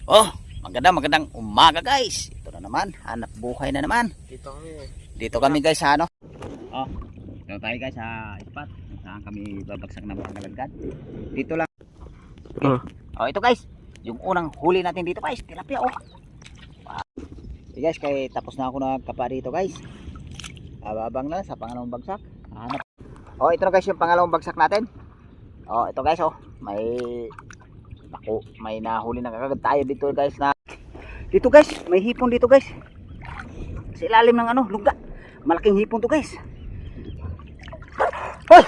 Oh, magandang umaga guys. Ito na naman, hanap buhay na naman. Dito kami guys sa ano. Oh, dito tayo guys sa spot. Saan kami babagsak ng mga galagad. Dito lang. Oh, ito guys. Yung unang huli natin dito guys, tilapia oh. Wow. Okay guys, kay tapos na ako nagkapa dito guys. Abang na sa pangalawang bagsak. Hanap. Oh, ito na guys yung pangalawang bagsak natin. Oh, ito guys oh. May nahuli na kagad tayo dito guys na. Dito guys, may hipon dito guys. Sa ilalim ng ano, lungga. Malaking hipon to guys. Hoy!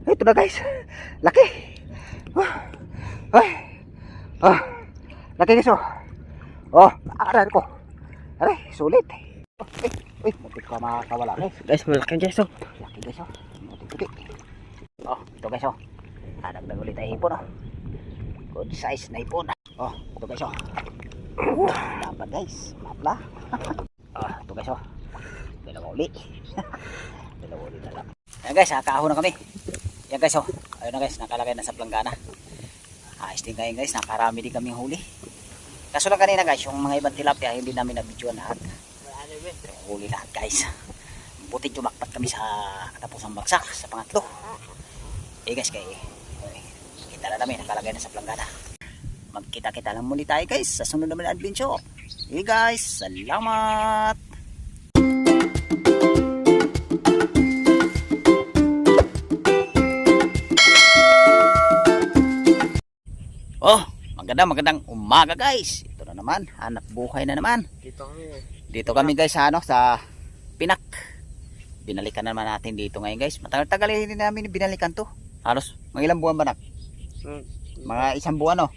Ito na guys. Laki. Laki guys oh. Oh, nakakarar ko. Aray, sulit. Uy, muntik ka makakawala guys. Guys, malaki guys oh. Laki guys oh. Puti. Oh, ito guys oh. Dagdag ulit tayo hipon oh. Good size na hipon. Oh, ito guys oh. Dapat guys, mapla. Ito guys oh. Dalawa uli na lang. Ayan guys, nakakaahon na kami. Ayan guys oh. Ayun na guys, nakalagay na sa planggana. Ayos din kayo guys, nakarami din kaming huli. Kaso lang kanina guys, yung mga ibang tilapia hindi namin na-videoan lahat. Huli lahat guys. Buti jumakpat kami sa katapusang bagsak sa pangatlo. Guys, kita na namin, nakalagay na sa planggana. Magkita-kita lang muli tayo guys sa sunod naman na adventure. Guys, salamat. Oh, magandang umaga guys. Ito na naman, hanap buhay na naman. Dito kami guys sa ano, sa Pinak. Binalikan naman natin dito ngayon guys. Matagal-tagal hindi namin binalikan to. Halos mga ilang buwan ba nak? Mga isang buwan oh.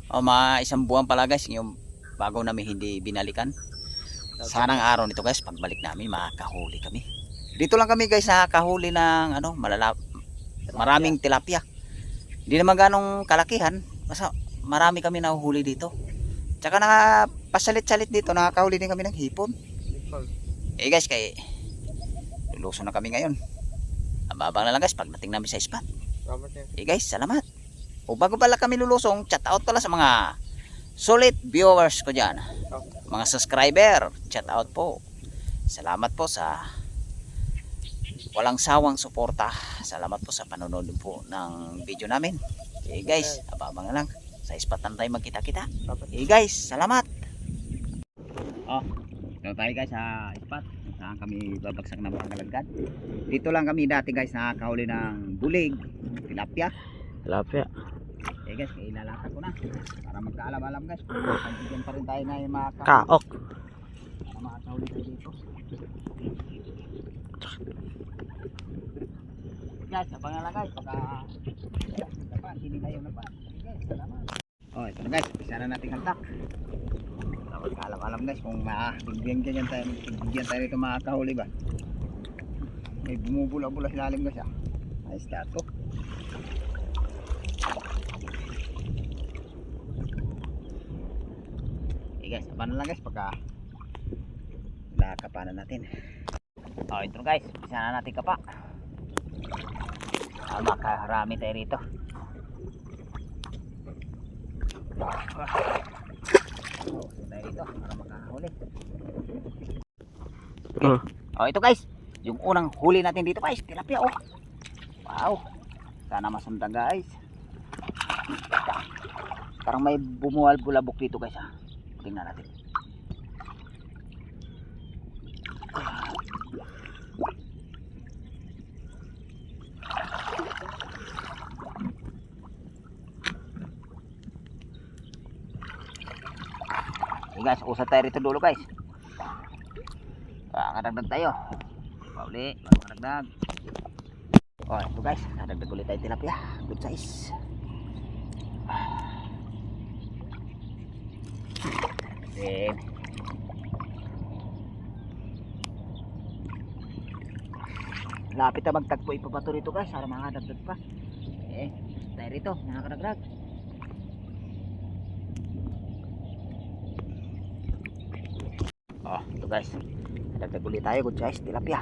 O mga isang buwan pala guys yung bago namin hindi binalikan. Sanang araw nito guys, pagbalik namin makakahuli kami. Dito lang kami guys nakakahuli ng ano, maraming tilapia. Hindi naman ganong kalakihan, basta marami kami nahuhuli dito. Tsaka nakapasalit-salit dito, nakakahuli din kami ng hipon. Guys, luluso na kami ngayon. Abang na lang guys pagdating namin sa spot. Guys, salamat. O bago pala kami lulusong, chat out pala sa mga solid viewers ko dyan. Mga subscriber, chat out po. Salamat po sa walang sawang suporta. Salamat po sa panonood po ng video namin. Guys, abang na lang. Sa spot na tayo magkita-kita. Guys, salamat. Oh, ito tayo guys sa spot. Saan kami babagsak ng mga galagad. Dito lang kami dati guys nakakahuli ng bulig, tilapia. Guys, ilalata ko na para magkaalam-alam guys. Pagbigyan pa rin tayo na yung mga kaok. Para makakahuli tayo dito. Guys, abangan lang guys. Baka hindi tayo napa. Guys, salamat. Oh, ito na guys. Isa na natin haltak. Alam guys kung bigyan tayo nito makakahuli ba. May bumubula-bula sa lalim guys ah. Ay start ko. Guys, paano lang guys pagka nakakapanan natin. Oh, ito guys, isa na natin kapa. Makaharami tayo rito. Tayo dito para makahuli. Oh, ito guys, yung unang huli natin dito guys, tilapia oh. Wow. Sana masundan guys. Parang may bumuwal-bulabok dito guys ah. Tingnan natin. Guys, usap tayo rito dulo guys. Kadagdag tayo. Pauli, kadagdag. Oh, ito guys, kadagdag ulit tayo tilapia. Good size. Then lapit na magtagpo ipapato rito guys para makadagdag pa. Tayo rito, nakakadagdag. Oh, ito guys. Dagdag ulit tayo, good size tilapia.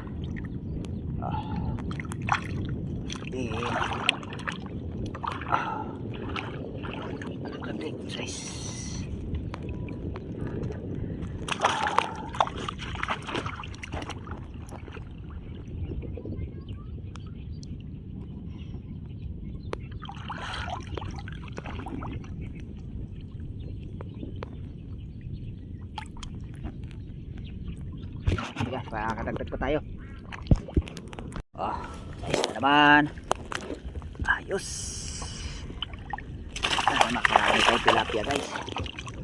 makakadagdag pa tayo. Oh, ayos na naman. Ayos. Makarami tayo tilapia guys.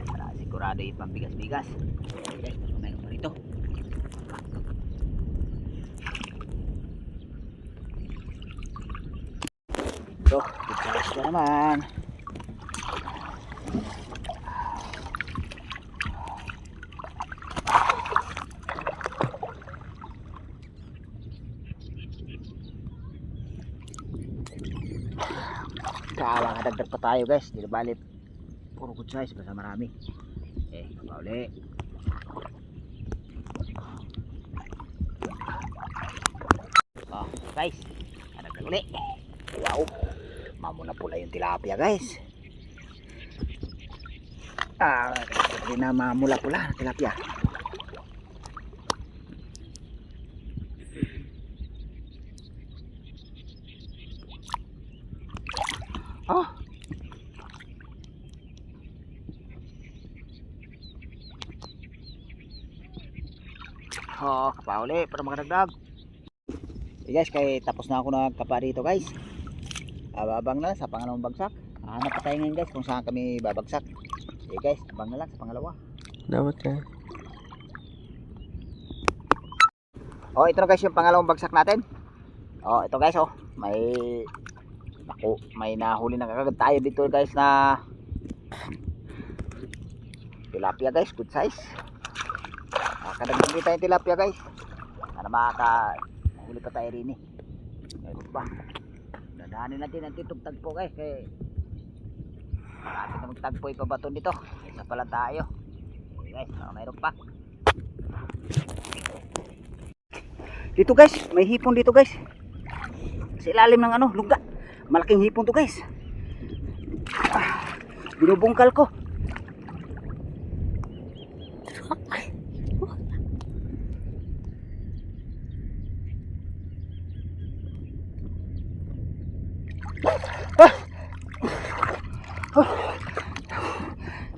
Para sigurado yung pambigas-bigas. Okay, mayroon pa rito. So, ipayos na naman. Makakadagdag pa tayo guys. Di na balit puro good size basta marami. Okay, pauli. Oh guys, kadagdag uli. Wow, mamuna pula yung tilapia guys. Hindi na mamula pula ng tilapia. Oh, kapauli para makadagdag. Okay guys, kay tapos na ako nagkapa dito guys. Abang na sa pangalawang bagsak. Hanap pa tayo ngayon guys kung saan kami babagsak. Okay guys, abang na lang sa pangalawa. Dapat ka. Oh, ito na guys yung pangalawang bagsak natin. Oh, ito guys, oh. May nahuli na kagad tayo dito guys na tilapia guys, good size. Nakadagdag din tayo tilapia guys. Sana makakahuli pa tayo rin eh. Mayroon pa. Dadahanin natin ang titugtagpo guys kaya marami na magtagpo ipabaton dito. Isa pala tayo. Okay guys, mayroon pa. Dito guys, may hipon dito guys. Sa ilalim ng lungga. Malaking hipon to guys. Binubungkal ko.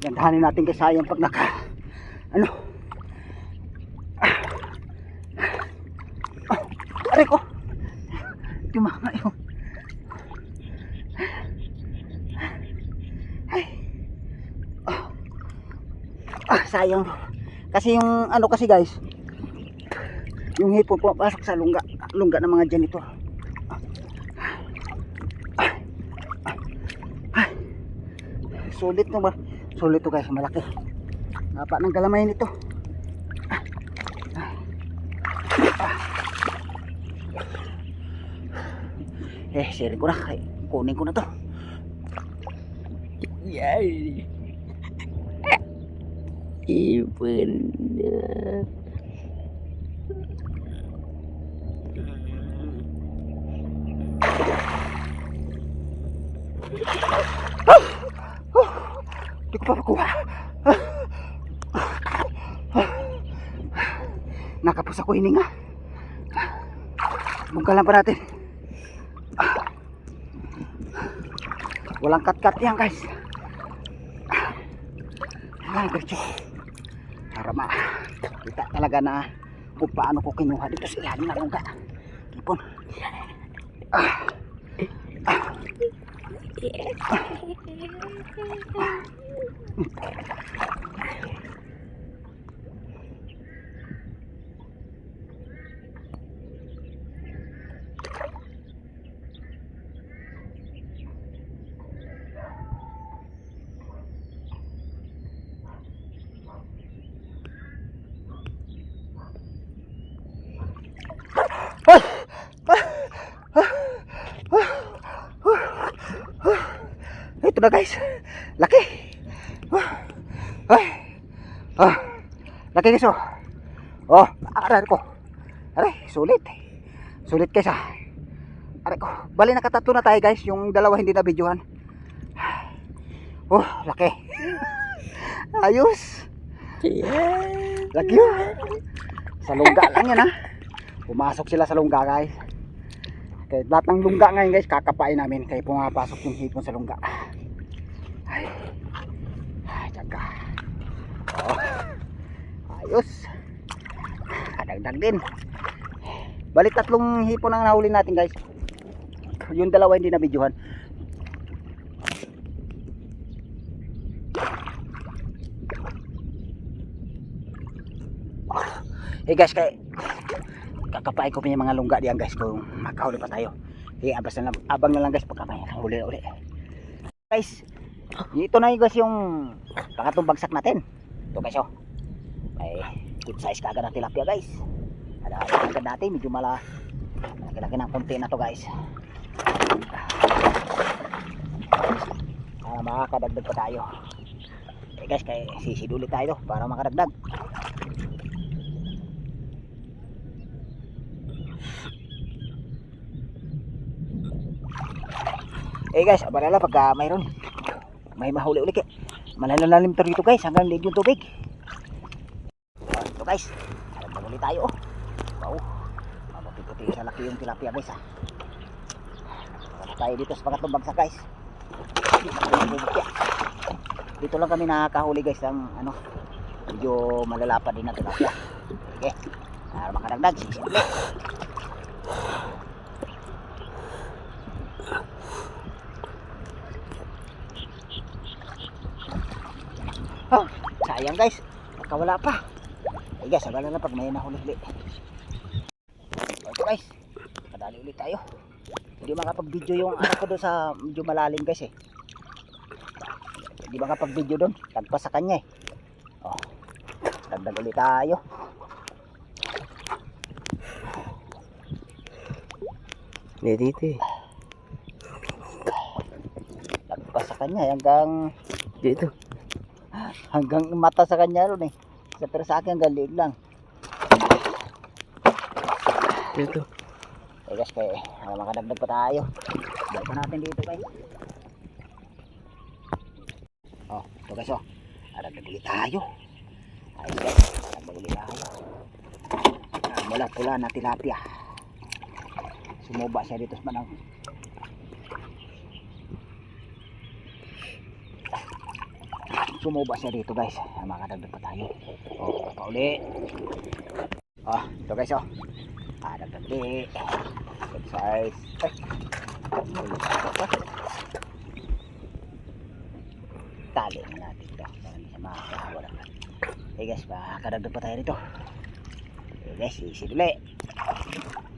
Gandahanin natin kasi sayang pag aray ko. Tumama yun. Sayang kasi yung kasi guys, yung hipon pumapasok sa lungga ng mga janitor. Sulit no ba? Sulit to guys, malaki. Napa ng galamay nito. Sharing ko na. Kunin ko na to. Yay! Ibon na. Hindi ko pa makuha. Nakapos ako hininga. Bungkalan pa natin. Walang kat-kat yan guys. Diretso. Para kita talaga na kung paano ko kinuha dito sa ilalim ng lungga. Hipon. Ito na guys, laki. Laki guys. Aray ko. Aray, sulit guys. Aray ko, bali nakatatlo na tayo guys. Yung dalawa hindi na videohan. Laki. Ayos. Laki yun. Sa lungga lang yan pumasok sila sa lungga guys. Kaya lahat ng lungga ngayon guys kakapain namin. Kaya pumapasok yung hipon sa lungga. Ay, tsaga. Ayos. Kadagdag din. Bali 3 hipon ang nahuli natin guys. Yung dalawa hindi na videohan. Eh guys, kakapain ko pa yung mga lungga diyan guys kung makahuli pa tayo. Sige, abang na lang guys pagkapain ng huli uli. Guys, ito na guys yung pangatong bagsak natin. Ito guys oh. Ay, good size kagad na tilapia guys. Ada agad natin medyo malaki ng konti na to guys. Makakadagdag pa tayo. Okay guys, kaya sisid ulit tayo para makadagdag. Eh guys, abalala pagka mayroon may mahuli ulit. Malalalim to rito guys, hanggang liig yung tubig. Ito guys, harap ulit tayo oh. Wow, maputi-puti sa laki yung tilapia guys ha. Wala tayo dito sa pangatlong bagsak guys. Dito lang kami nakakahuli guys ng ano, medyo malalapad din na tilapia. Okay, para makadagdag simple. Oh, sayang guys, nakawala pa. Ay guys, abala na pag may nahuli ulit. Okay guys, kadali ulit tayo. Hindi makapag-video yung anak ko doon sa medyo malalim guys eh. Hindi makapag-video doon, tagpas sa kanya eh. Oh, dagdag ulit tayo. Dito eh. Tagpas sa kanya hanggang Dito. hanggang mata sa kanya ron eh. Pero sa akin hanggang liig lang. Dito. Okay guys, kaya makadagdag pa tayo. Balik pa natin dito guys. Oh, ito guys oh. Dagdag ulit tayo. Ayun guys, dagdag ulit tayo. Mula pula na tilapia. Sumuba siya dito sa manang. Sumuba siya dito guys. Makadagdag pa tayo. Oh, pa uli. Oh, ito guys oh. Dagdag ulit. Good size. Tali na natin ito para hindi siya makakawala. Okay guys, makadagdag pa tayo dito. Okay guys, isi duli.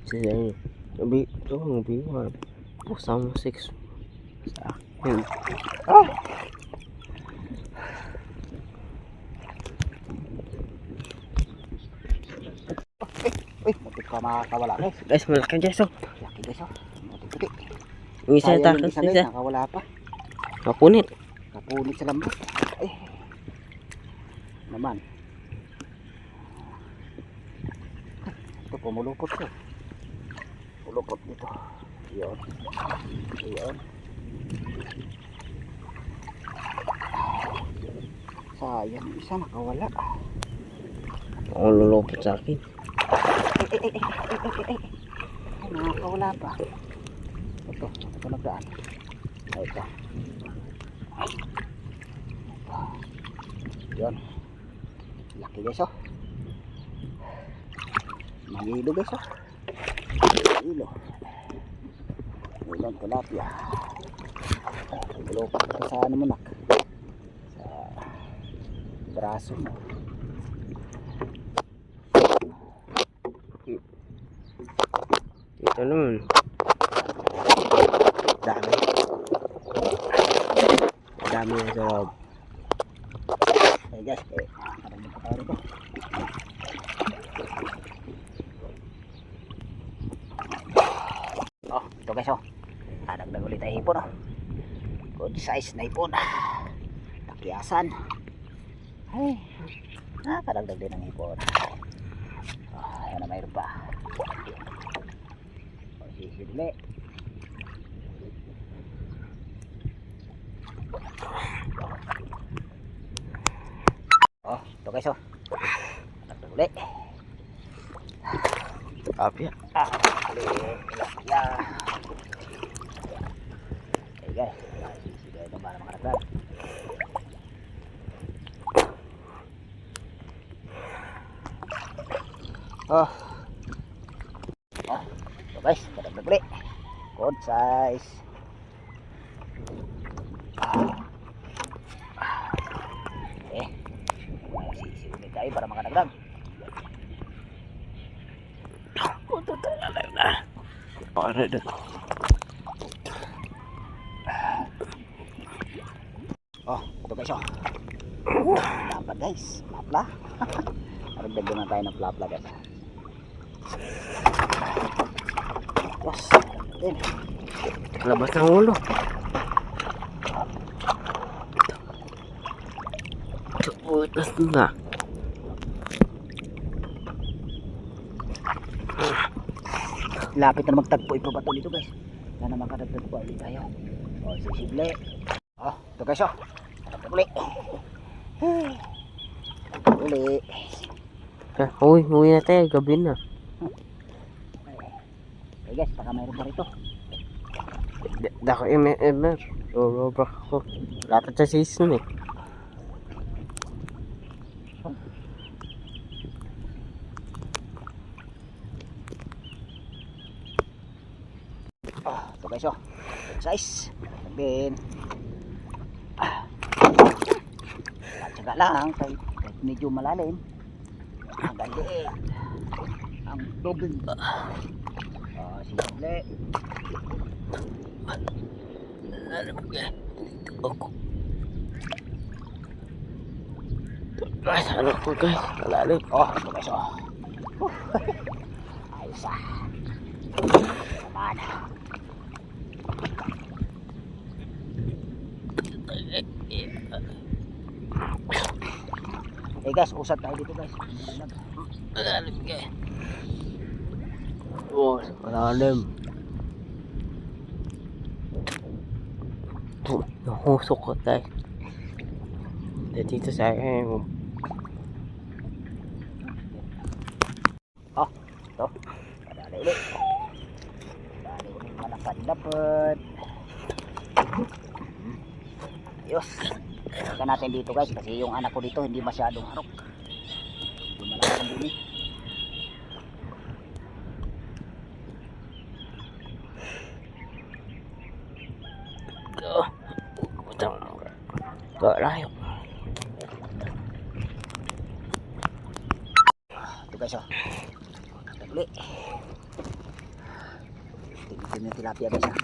Sige. Nabi mo. Pusang 6. Sa akin. Oh! Uy, mutik ka makakawala guys. Guys, malaki guys oh. Laki guys oh. Mutik-putik. Yung isa Sayang yung takas isa guys, isa. nakawala pa. Mapunit. Kapulit sa lambot. Ay. Naman. Ito pumulupot ko. Pulupot dito. Iyon. Iyon. Sayang, isa nakawala. Ako lulupot sa akin. Ay, nakakawala pa. Ito nagdaan. Ay, ito. Yun. Laki guys oh. Mahilo guys oh. Mahilo. Ilang tilapia. Lupot ito sa ano mo nak. Sa braso mo. Ito naman. Dami. Dami na sa loob. Hey guys, marami pa tayo rito. Oh, ito guys oh. Dagdag ulit tayo hipon oh. Good size na hipon. Takiyasan. Ay, nakadagdag din ng hipon. Oh, ayan na mayroon pa. Oh, sisidli. Oh, ito guys oh. Dagdag ulit. Apya. Ya. Okay guys, sige ito para makadagdag. Oh. Oh, ito guys, kadagdag ulit. Good size. Okay. Sisi ulit tayo para makadagdag. Para na. Oh, ito guys oh. Dapat guys, plapla. Nagdagdag na tayo ng plapla guys. Yes, din. Labas ng ulo. Butas na. Lapit na magtagpo ipabato dito guys. Na naman kadagdag pa ulit tayo. Oh, sisible. Oh, ito guys oh. Kadagdag ulit. Kadagdag ulit. Uwi na tayo. Gabi na. Okay guys, baka mayroon pa rito. Dako MMR. Robak ako. Lapit sa season eh. Oh, ito guys oh. Good size. Din. Tsaga lang kahit medyo malalim. Ang galit. Ang tubig. Oh, simple. Guys, ano po guys? Malalim. Oh, ito guys oh. Ayos ah. Naman. Eh guys, usad tayo dito guys. Malalim guys. Oh, malalim. Nahusok ko tayo. Dito sa akin. Oh, ito. Padali ulit. Padali ulit malapad-lapad. Ayos. Tingnan natin dito guys kasi yung anak ko dito hindi masyadong harok. Hindi malakas ang bumi. Layo. Ito guys oh. Tagli. Tingin yung tilapia guys ah.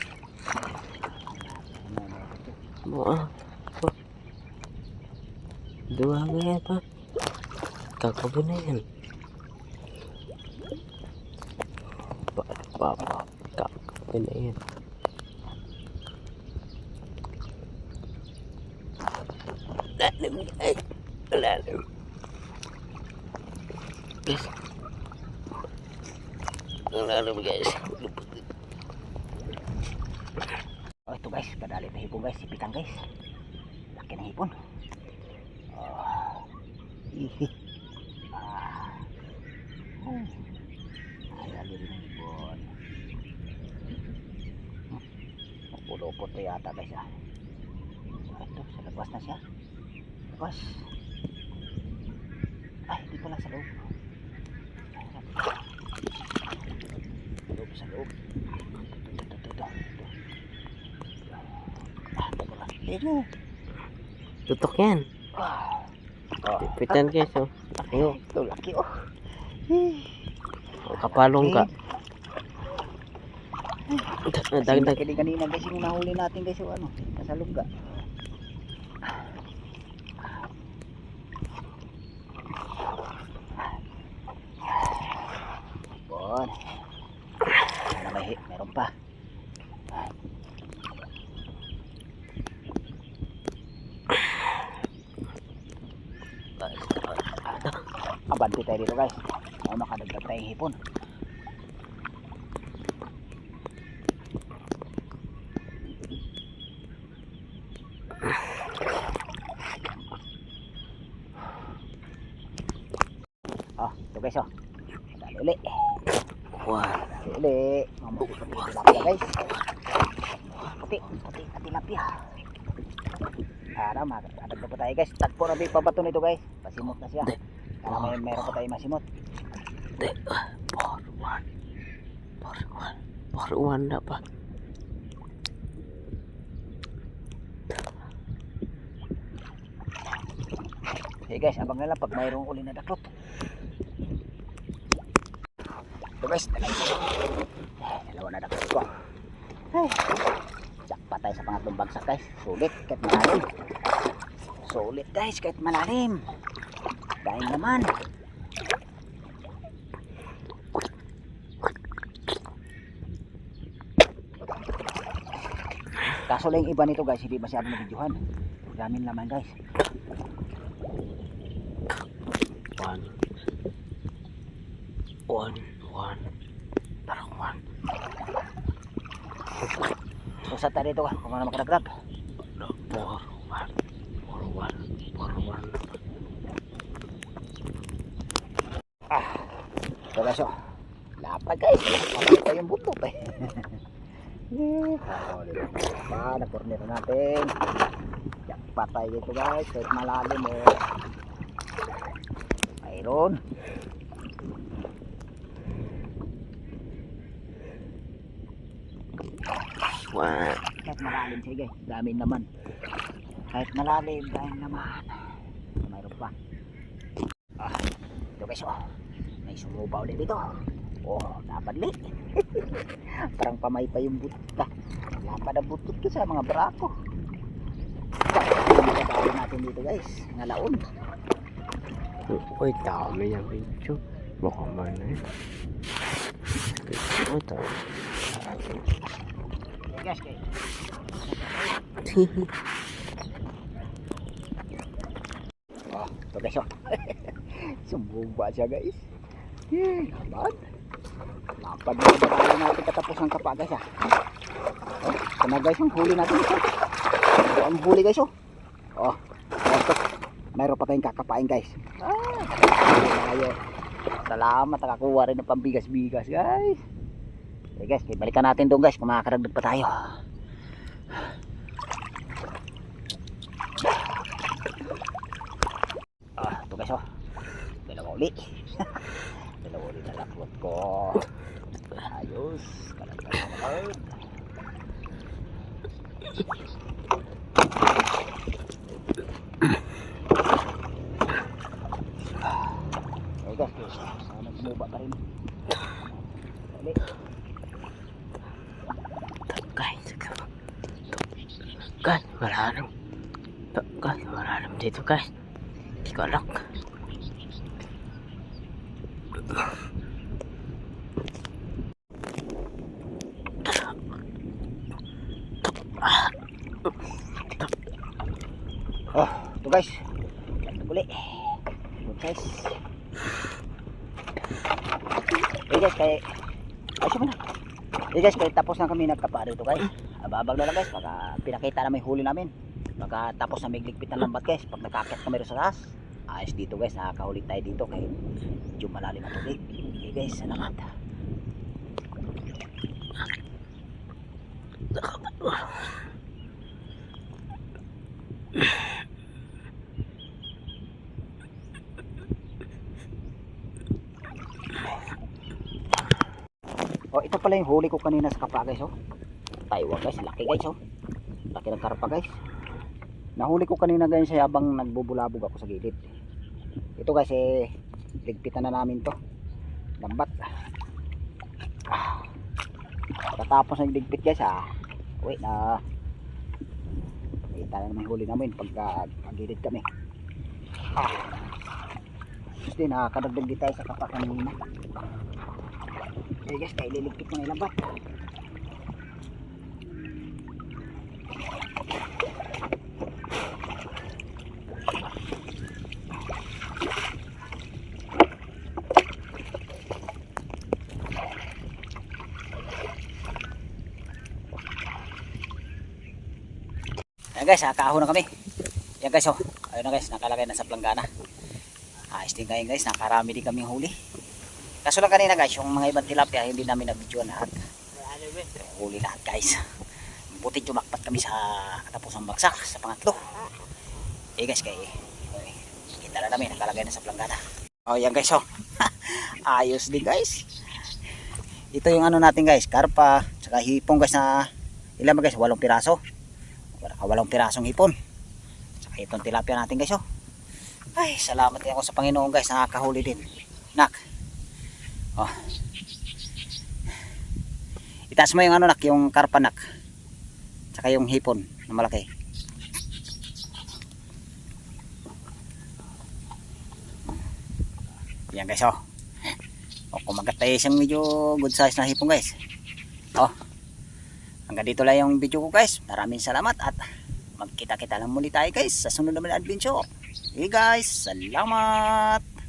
Dua nga pa. Kakabo na yan. Kakabo na yan. Lalim guys. Lalim. Guys. Lalim guys. Oh, ito guys, kadali na hipon guys, sipitan guys. Laki ng hipon. Oh. Hihi. Ay, lali rin ng hipon. Pulupot to yata guys ah. Ito, sa labas na siya. Labas. Ay, di pala sa loob. Sa loob. Ito. Ito. Tutok yan. Oh. Pitan guys oh. Ayun. Ito, laki oh. Kapalong ka. Dagdag. Kasi kanina guys yung nahuli natin guys yung ano, kasalog ka. Bon. Sana meron pa. Abante tayo dito guys. Makadagdag tayong hipon. Oh, ito guys oh. Dali uli. Dali uli. Mamuti tilapia guys. Puti tilapia. Para makadagdag pa tayo guys. Tagpo na pa bato nito guys. Pasimot na siya. Para meron pa tayo masimot. Paruan na pa. Hey guys, abang na lang pag mayroong uli na daklot. So guys, dalawa na daklot ko. Ay, jackpot tayo sa pangatlong bagsak guys. Sulit kahit malalim. Sulit guys kahit malalim. Dahil naman. Kaso lang yung iba nito guys, hindi masyadong nabidyohan. Programin naman guys. One. Parang one. Usat tayo dito kung ano makaragrag. One. So guys, oh. Lapad guys. Lapad pa yung buto eh. Na-corner natin. Jackpot tayo dito guys. Kahit malalim eh. Mayroon. One. Kahit malalim, sige, dami naman. Kahit malalim, dami naman. Mayroon pa. Ito guys, oh. May sumubaw ulit dito. Oh, napadli. Parang pamay pa yung buta. Lapad ang butot ko sa mga brako. Pagkakawin natin dito guys. Ngalaon. Uy, dami yung video. Baka man eh. Ito. Guys, guys. Oh, ito guys, oh. Sumbuba siya guys. Lapad. Lapad na ba tayo natin katapos ang kapa guys, ah. Oh, ito na guys, ang huli natin ito. Ito ang huli guys, oh. Oh, ito. Mayroon pa tayong kakapain guys. Tayo. Salamat, nakakuha rin ng pambigas-bigas guys. Okay guys, balikan natin doon guys kung makakaragdag pa tayo. Ito guys, oh. Dalawa uli. Dalawa uli na lakwat ko. Ayos. Kalag-kalag. Okay guys, sana bumuba pa rin. Uli. Guys, malalim dito guys. Ikalak. Oh, ito guys. Uli. Good guys. Okay guys, kaya ayos mo na. Okay guys, kaya tapos na kami nagkapa dito guys. Ababag na lang guys, baka pinakita na may huli namin. Baka tapos na may ligpit ng lambat guys. Pag nakakit kami rin sa taas, ayos dito guys, nakakahuli tayo dito kaya medyo malalim ang tubig. Okay guys, salamat. Oh, ito pala yung huli ko kanina sa kapa guys, oh. Taiwan guys, laki guys, oh. Laki ng karpa guys. Nahuli ko kanina guys habang nagbubulabog ako sa gilid. Ito guys, ligpitan na namin to. Lambat. Tatapos na yung ligpit guys, wait na. Kita na naman yung huli namin pagka gilid kami. Tapos din, nakakadagdag din tayo sa kapa kanina. Okay guys, kaya ililigpit ko na yung lambat. Ayan guys, kahon na kami. Ayan guys, oh. Ayun na guys, nakalagay na sa planggana. Ayos din ngayon guys, nakarami din kaming huli. Kaso lang kanina guys, yung mga ibang tilapia hindi namin na-videoan lahat. Huli lahat guys. Buti jumakpat kami sa katapusang bagsak sa pangatlo. Eh guys, kita na namin, nakalagay na sa planggana. Oh, yan guys, oh. Ayos din guys. Ito yung ano natin guys, karpa, tsaka hipon guys na ilan ba guys? 8 piraso. 8 pirasong hipon. Tsaka itong tilapia natin guys oh. Ay, salamat din ako sa Panginoon guys, nakakahuli din. Nak. Oh. Itaas mo yung ano nak, yung karpa nak. Tsaka yung hipon na malaki. Yan guys oh. O kumagat tayo isang medyo good size na hipon guys. Oh. Hanggang dito lang yung video ko guys. Maraming salamat at magkita-kita lang muli tayo guys sa sunod naman na adventure. Hey guys, salamat.